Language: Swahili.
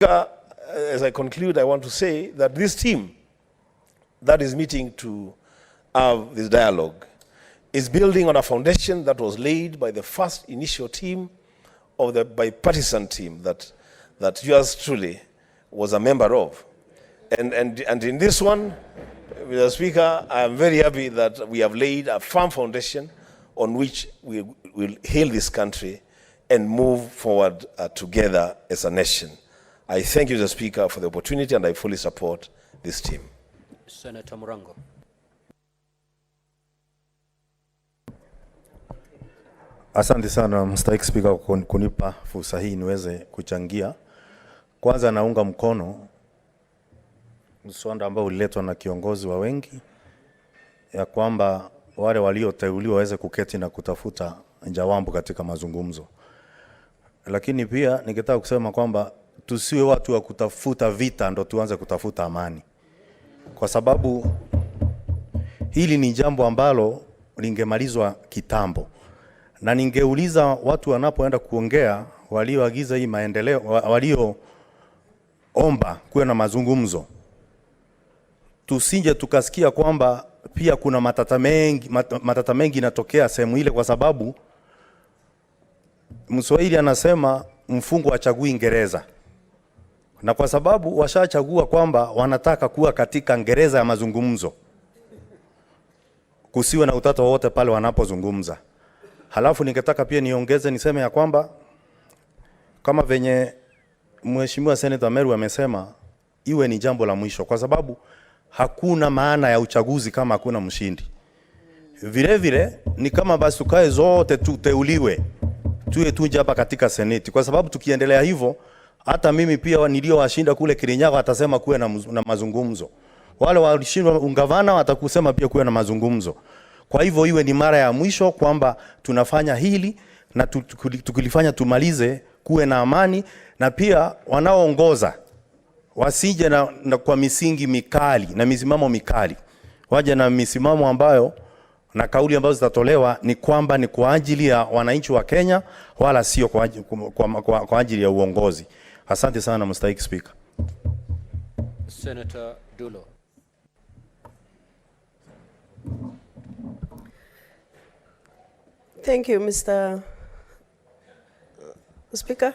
As I conclude, I want to say that this team that is meeting to have this dialogue is building on a foundation that was laid by the first initial team of the bipartisan team that yours truly was a member of. And in this one, Mr. Speaker, I am very happy that we have laid a firm foundation on which we will hail this country and move forward together as a nation. I thank you, Mr. Speaker, for the opportunity, and I fully support this team. Senator Murango. Asante sana Mr. Speaker kunipa fursa hii niweze kuchangia. Kwanza naunga mkono mswada ambao uliletwa na kiongozi wa wengi ya kwamba wale walioteuliwa waweze kuketi na kutafuta jawabu katika mazungumzo. Lakini pia ningetaka kusema kwamba tusiwe watu wa kutafuta vita ndo tuanze kutafuta amani. Kwa sababu hili ni jambo ambalo lingemalizwa kitambo. Na ningeuliza watu wanapoenda kuongea, walioagiza hii maendeleo, walioomba kuwe na mazungumzo, tusinje tukasikia kwamba pia kuna matata mengi yanatokea sehemu ile, kwa sababu Mswahili anasema mfungo hachagui Ngereza. Na kwa sababu washachagua kwamba wanataka kuwa katika Ngereza ya mazungumzo, kusiwe na utata wote pale wanapozungumza. Halafu ningetaka pia niongeze niseme ya kwamba kama venye Mheshimiwa Senator Meru amesema, iwe ni jambo la mwisho, kwa sababu hakuna maana ya uchaguzi kama hakuna mshindi. Vile vile ni kama basi tukae zote tuteuliwe tuwe tuje hapa katika Seneti, kwa sababu tukiendelea hivyo hata mimi pia niliowashinda kule Kirinyaga atasema kuwe na mazungumzo, wale walishindwa ungavana watakusema pia kuwe na mazungumzo. Kwa hivyo iwe ni mara ya mwisho kwamba tunafanya hili na tukilifanya tumalize, kuwe na amani, na pia wanaoongoza wasije na kwa misingi mikali na misimamo mikali, waje na misimamo ambayo na kauli ambazo zitatolewa ni kwamba ni kwa ajili ya wananchi wa Kenya, wala sio kwa ajili ya uongozi. Asante sana Mr. Speaker. Senator Dulo. Thank you, Mr. Speaker.